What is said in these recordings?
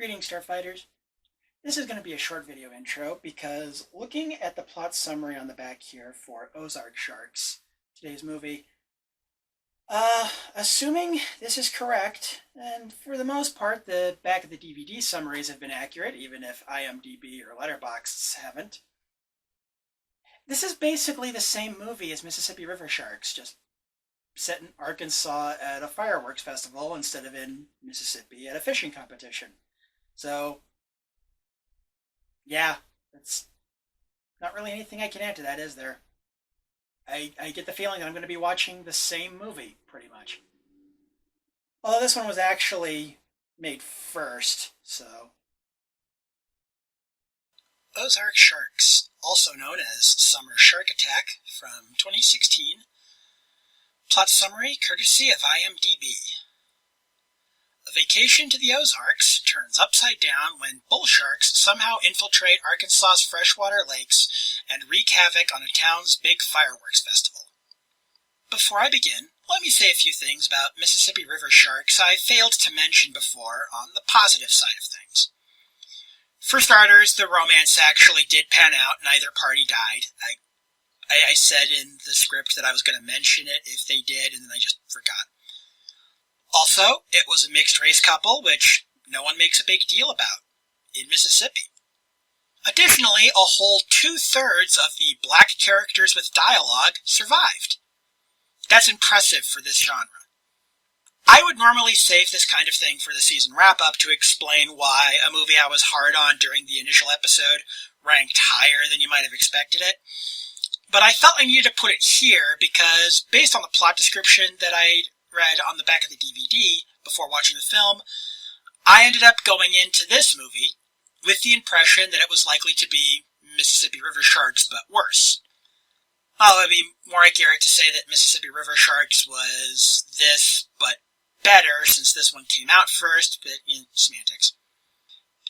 Greetings, Starfighters. This is going to be a short video intro because looking at the plot summary on the back here for Ozark Sharks, today's movie, assuming this is correct, and for the most part the back of the DVD summaries have been accurate, even if IMDb or Letterboxd haven't. This is basically the same movie as Mississippi River Sharks, just set in Arkansas at a fireworks festival instead of in Mississippi at a fishing competition. So, yeah, that's not really anything I can add to that, is there? I get the feeling that I'm going to be watching the same movie, pretty much. Although this one was actually made first, so. Ozark Sharks, also known as Summer Shark Attack, from 2016. Plot summary courtesy of IMDb. A vacation to the Ozarks turns upside down when bull sharks somehow infiltrate Arkansas's freshwater lakes and wreak havoc on a town's big fireworks festival. Before I begin, let me say a few things about Mississippi River sharks I failed to mention before on the positive side of things. For starters, the romance actually did pan out. Neither party died. I said in the script that I was going to mention it if they did, and then I just forgot. Also, it was a mixed-race couple, which no one makes a big deal about, in Mississippi. Additionally, a whole 2/3 of the black characters with dialogue survived. That's impressive for this genre. I would normally save this kind of thing for the season wrap-up to explain why a movie I was hard on during the initial episode ranked higher than you might have expected it. But I felt I needed to put it here because, based on the plot description that I'd read on the back of the DVD before watching the film, I ended up going into this movie with the impression that it was likely to be Mississippi River Sharks, but worse. Well, it would be more accurate to say that Mississippi River Sharks was this, but better, since this one came out first, but in semantics.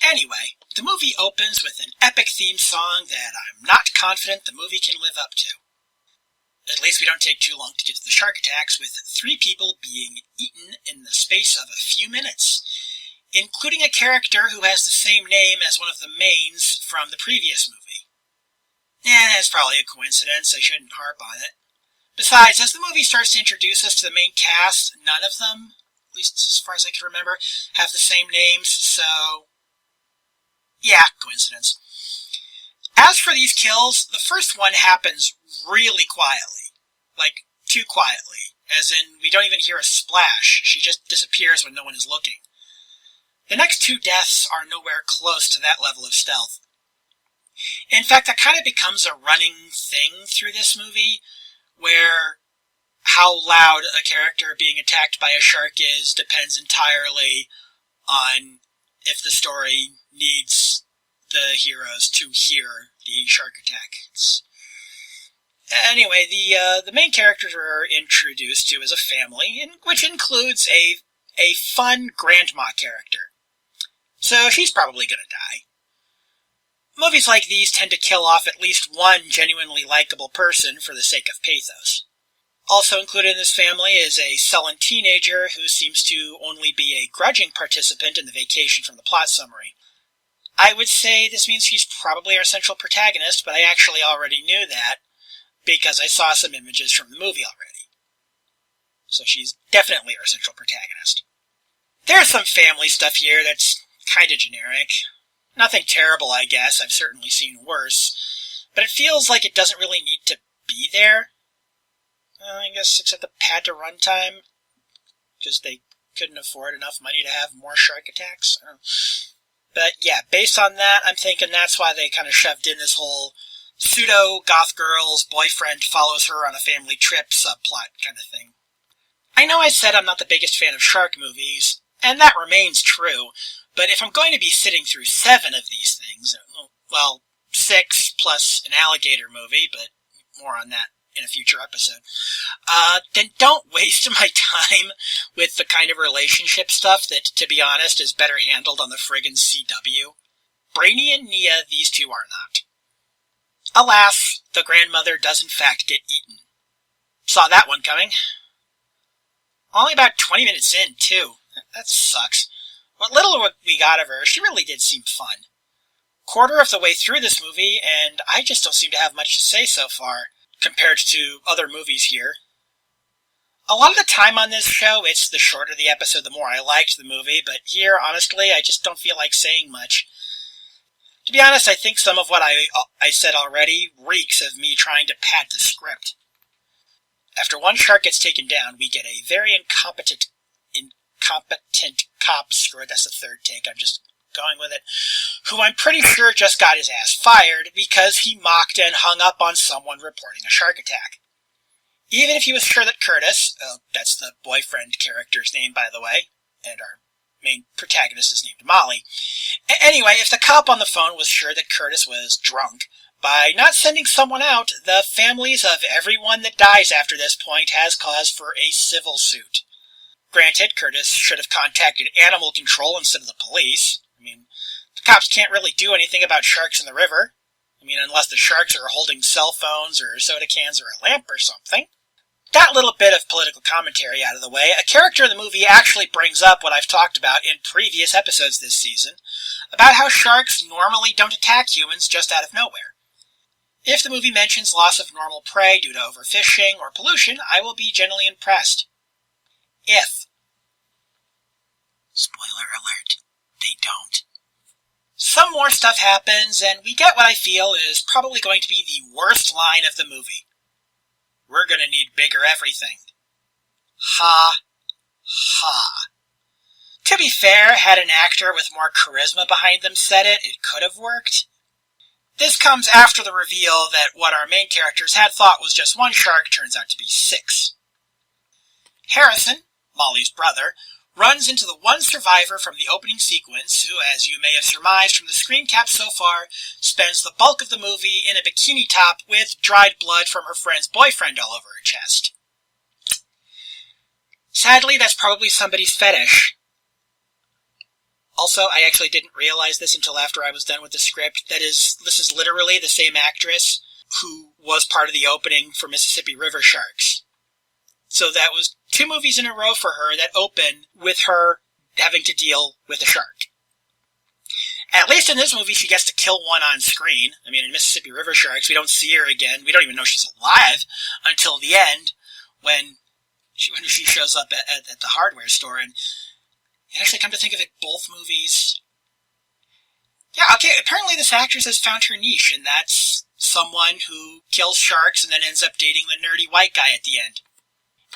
Anyway, the movie opens with an epic theme song that I'm not confident the movie can live up to. At least we don't take too long to get to the shark attacks, with 3 people being eaten in the space of a few minutes, including a character who has the same name as one of the mains from the previous movie. It's probably a coincidence, I shouldn't harp on it. Besides, as the movie starts to introduce us to the main cast, none of them, at least as far as I can remember, have the same names, so yeah, coincidence. As for these kills, the first one happens really quietly. Like, too quietly. As in, we don't even hear a splash. She just disappears when no one is looking. The next 2 deaths are nowhere close to that level of stealth. In fact, that kind of becomes a running thing through this movie, where how loud a character being attacked by a shark is depends entirely on if the story needs the heroes to hear the shark attack. Anyway, the main characters we're introduced to as a family, which includes a fun grandma character. So she's probably going to die. Movies like these tend to kill off at least one genuinely likable person for the sake of pathos. Also included in this family is a sullen teenager who seems to only be a grudging participant in the vacation from the plot summary. I would say this means he's probably our central protagonist, but I actually already knew that because I saw some images from the movie already. So she's definitely our central protagonist. There's some family stuff here that's kind of generic. Nothing terrible, I guess. I've certainly seen worse. But it feels like it doesn't really need to be there. I guess except the pad to runtime, because they couldn't afford enough money to have more shark attacks. But yeah, based on that, I'm thinking that's why they kind of shoved in this whole pseudo-goth girl's boyfriend follows her on a family trip subplot kind of thing. I know I said I'm not the biggest fan of shark movies, and that remains true, but if I'm going to be sitting through 7 of these things, well, 6 plus an alligator movie, but more on that in a future episode, then don't waste my time with the kind of relationship stuff that, to be honest, is better handled on the friggin' CW. Brainy and Nia, these 2 are not. Alas, the grandmother does in fact get eaten. Saw that one coming. Only about 20 minutes in, too. That sucks. What little we got of her, she really did seem fun. Quarter of the way through this movie, and I just don't seem to have much to say so far, compared to other movies here. A lot of the time on this show, it's the shorter the episode, the more I liked the movie, but here, honestly, I just don't feel like saying much. To be honest, I think some of what I said already reeks of me trying to pad the script. After one shark gets taken down, we get a very incompetent cop, screw it, that's the third take, I'm just going with it, who I'm pretty sure just got his ass fired because he mocked and hung up on someone reporting a shark attack. Even if he was sure that Curtis, that's the boyfriend character's name by the way, and our main protagonist is named Molly. Anyway, if the cop on the phone was sure that Curtis was drunk, by not sending someone out, the families of everyone that dies after this point has cause for a civil suit. Granted, Curtis should have contacted animal control instead of the police. I mean, the cops can't really do anything about sharks in the river. I mean, unless the sharks are holding cell phones or soda cans or a lamp or something. That little bit of political commentary out of the way, a character in the movie actually brings up what I've talked about in previous episodes this season, about how sharks normally don't attack humans just out of nowhere. If the movie mentions loss of normal prey due to overfishing or pollution, I will be generally impressed. If. Spoiler alert, they don't. Some more stuff happens, and we get what I feel is probably going to be the worst line of the movie. We're gonna need bigger everything. Ha. Ha. To be fair, had an actor with more charisma behind them said it, it could have worked. This comes after the reveal that what our main characters had thought was just one shark turns out to be 6. Harrison, Molly's brother, runs into the one survivor from the opening sequence who, as you may have surmised from the screen cap so far, spends the bulk of the movie in a bikini top with dried blood from her friend's boyfriend all over her chest. Sadly, that's probably somebody's fetish. Also, I actually didn't realize this until after I was done with the script. This is literally the same actress who was part of the opening for Mississippi River Sharks. So that was 2 movies in a row for her that open with her having to deal with a shark. At least in this movie, she gets to kill one on screen. I mean, in Mississippi River Sharks, we don't see her again. We don't even know she's alive until the end when she shows up at the hardware store. And actually, come to think of it, both movies... Yeah, okay, apparently this actress has found her niche, and that's someone who kills sharks and then ends up dating the nerdy white guy at the end.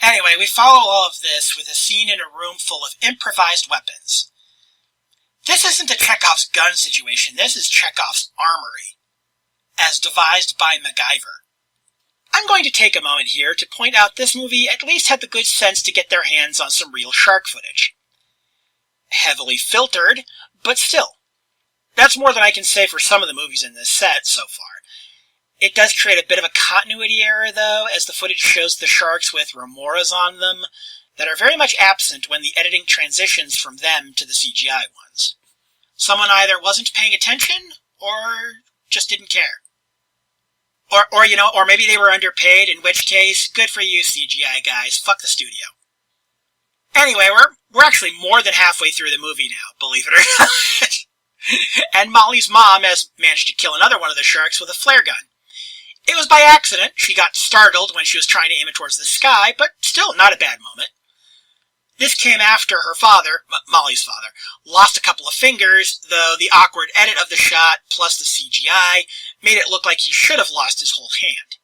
Anyway, we follow all of this with a scene in a room full of improvised weapons. This isn't a Chekhov's gun situation, this is Chekhov's armory, as devised by MacGyver. I'm going to take a moment here to point out this movie at least had the good sense to get their hands on some real shark footage. Heavily filtered, but still. That's more than I can say for some of the movies in this set so far. It does create a bit of a continuity error, though, as the footage shows the sharks with remoras on them that are very much absent when the editing transitions from them to the CGI ones. Someone either wasn't paying attention, or just didn't care. Or maybe they were underpaid, in which case, good for you, CGI guys, fuck the studio. Anyway, we're actually more than halfway through the movie now, believe it or not. And Molly's mom has managed to kill another one of the sharks with a flare gun. It was by accident. She got startled when she was trying to aim it towards the sky, but still not a bad moment. This came after her father, Molly's father, lost a couple of fingers, though the awkward edit of the shot, plus the CGI, made it look like he should have lost his whole hand.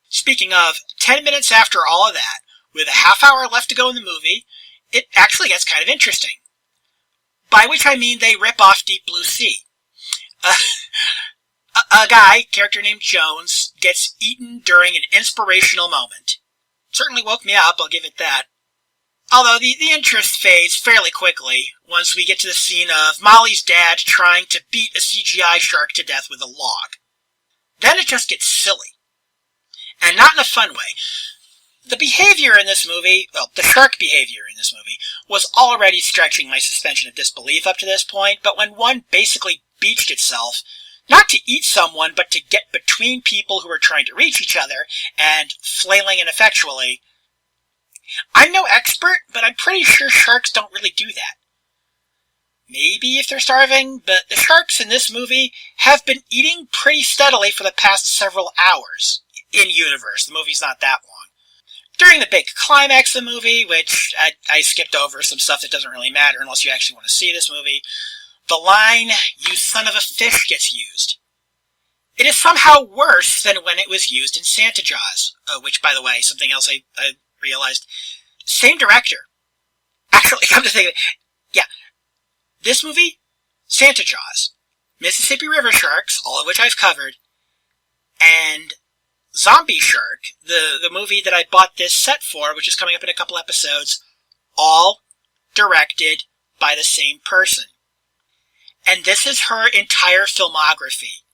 Speaking of, 10 minutes after all of that, with a half hour left to go in the movie, it actually gets kind of interesting. By which I mean they rip off Deep Blue Sea. A guy, character named Jones, gets eaten during an inspirational moment. Certainly woke me up, I'll give it that. Although the interest fades fairly quickly once we get to the scene of Molly's dad trying to beat a CGI shark to death with a log. Then it just gets silly. And not in a fun way. The behavior in this movie, the shark behavior in this movie, was already stretching my suspension of disbelief up to this point, but when one basically beached itself, not to eat someone, but to get between people who are trying to reach each other, and flailing ineffectually. I'm no expert, but I'm pretty sure sharks don't really do that. maybe if they're starving, but the sharks in this movie have been eating pretty steadily for the past several hours. In universe, the movie's not that long. During the big climax of the movie, which I skipped over some stuff that doesn't really matter unless you actually want to see this movie, the line, "You son of a fish," gets used. It is somehow worse than when it was used in Santa Jaws, which, by the way, something else I realized. Same director. Actually, come to think of it, yeah. This movie, Santa Jaws, Mississippi River Sharks, all of which I've covered, and Zombie Shark, the movie that I bought this set for, which is coming up in a couple episodes, all directed by the same person. And this is her entire filmography.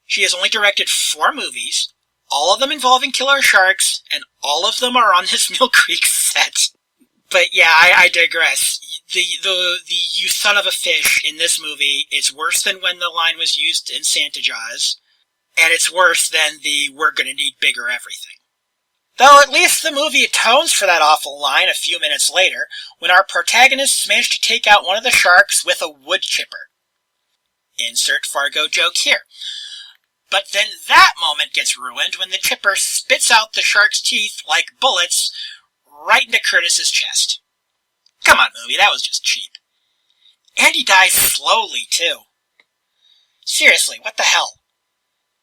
She has only directed 4 movies, all of them involving killer sharks, and all of them are on this Mill Creek set. But yeah, I digress. The "you son of a fish" in this movie, it's worse than when the line was used in Santa Jaws, and it's worse than the "we're gonna need bigger everything." Though at least the movie atones for that awful line a few minutes later, when our protagonists manage to take out one of the sharks with a wood chipper. Insert Fargo joke here. But then that moment gets ruined when the chipper spits out the shark's teeth like bullets right into Curtis's chest. Come on, movie, that was just cheap. And he dies slowly, too. Seriously, what the hell?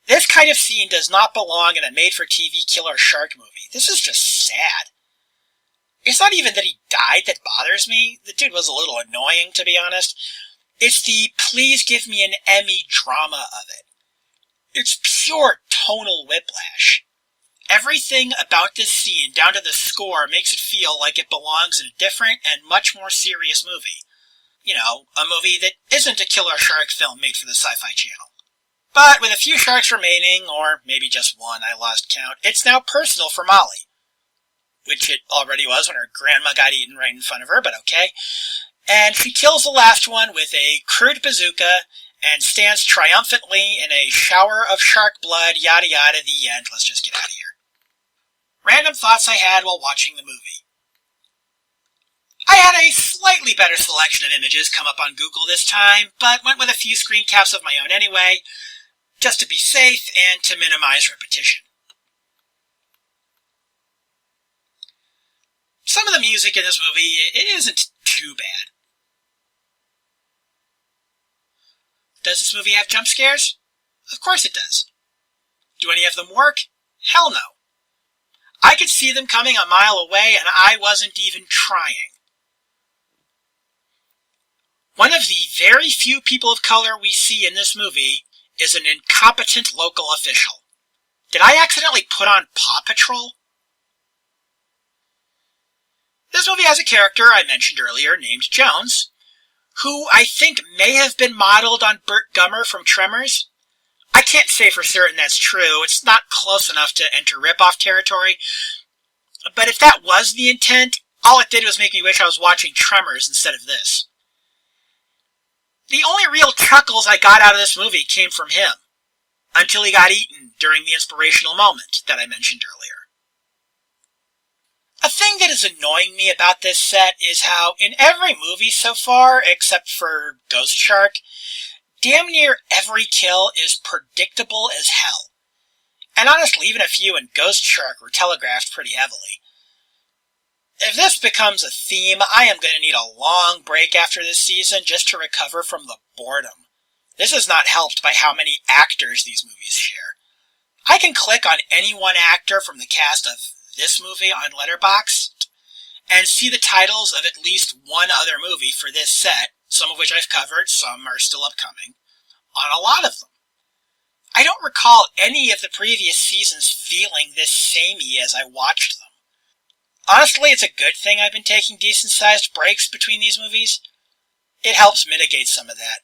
This kind of scene does not belong in a made-for-TV killer shark movie. This is just sad. It's not even that he died that bothers me. The dude was a little annoying, to be honest. It's the "please give me an Emmy" drama of it. It's pure tonal whiplash. Everything about this scene, down to the score, makes it feel like it belongs in a different and much more serious movie. You know, a movie that isn't a killer shark film made for the Sci-Fi Channel. But with a few sharks remaining, or maybe just one, I lost count, it's now personal for Molly. Which it already was when her grandma got eaten right in front of her, but okay. And she kills the last one with a crude bazooka, and stands triumphantly in a shower of shark blood, yada yada, the end. Let's just get out of here. Random thoughts I had while watching the movie. I had a slightly better selection of images come up on Google this time, but went with a few screen caps of my own anyway, just to be safe and to minimize repetition. Some of the music in this movie, it isn't too bad. Does this movie have jump scares? Of course it does. Do any of them work? Hell no. I could see them coming a mile away and I wasn't even trying. One of the very few people of color we see in this movie is an incompetent local official. Did I accidentally put on Paw Patrol? This movie has a character I mentioned earlier named Jones, who I think may have been modeled on Burt Gummer from Tremors. I can't say for certain that's true. It's not close enough to enter ripoff territory. But if that was the intent, all it did was make me wish I was watching Tremors instead of this. The only real chuckles I got out of this movie came from him, until he got eaten during the inspirational moment that I mentioned earlier. A thing that is annoying me about this set is how, in every movie so far, except for Ghost Shark, damn near every kill is predictable as hell. And honestly, even a few in Ghost Shark were telegraphed pretty heavily. If this becomes a theme, I am going to need a long break after this season just to recover from the boredom. This is not helped by how many actors these movies share. I can click on any one actor from the cast of this movie on Letterboxd and see the titles of at least one other movie for this set, some of which I've covered, some are still upcoming, on a lot of them. I don't recall any of the previous seasons feeling this samey as I watched them. Honestly, it's a good thing I've been taking decent-sized breaks between these movies. It helps mitigate some of that.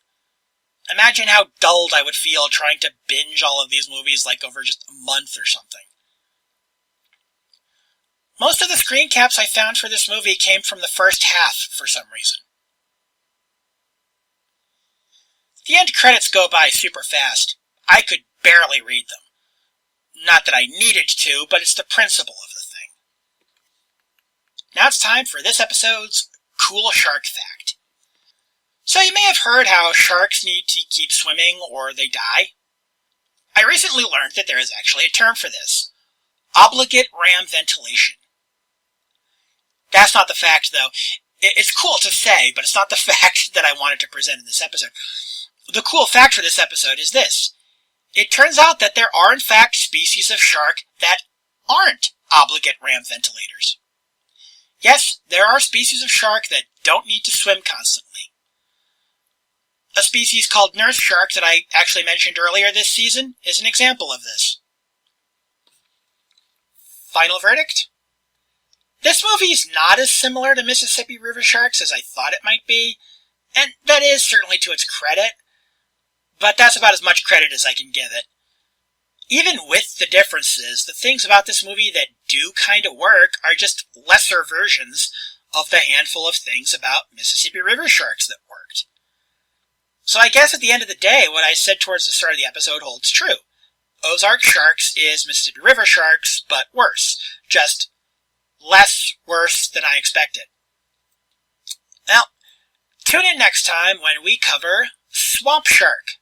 Imagine how dulled I would feel trying to binge all of these movies like over just a month or something. Most of the screen caps I found for this movie came from the first half for some reason. The end credits go by super fast. I could barely read them. Not that I needed to, but it's the principle of the thing. Now it's time for this episode's Cool Shark Fact. So you may have heard how sharks need to keep swimming or they die. I recently learned that there is actually a term for this: obligate ram ventilation. That's not the fact, though. It's cool to say, but it's not the fact that I wanted to present in this episode. The cool fact for this episode is this: it turns out that there are in fact species of shark that aren't obligate ram ventilators. Yes, there are species of shark that don't need to swim constantly. A species called nurse shark that I actually mentioned earlier this season is an example of this. Final verdict? This movie is not as similar to Mississippi River sharks as I thought it might be, and that is certainly to its credit, but that's about as much credit as I can give it. Even with the differences, the things about this movie that do kind of work are just lesser versions of the handful of things about Mississippi River sharks that worked. So I guess at the end of the day, what I said towards the start of the episode holds true. Ozark Sharks is Mississippi River sharks, but worse. Just less worse than I expected. Well, tune in next time when we cover Swamp Shark,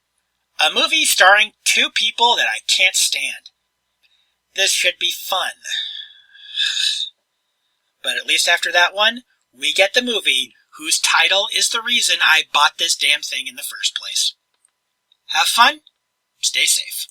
a movie starring two people that I can't stand. This should be fun. But at least after that one, we get the movie whose title is the reason I bought this damn thing in the first place. Have fun, stay safe.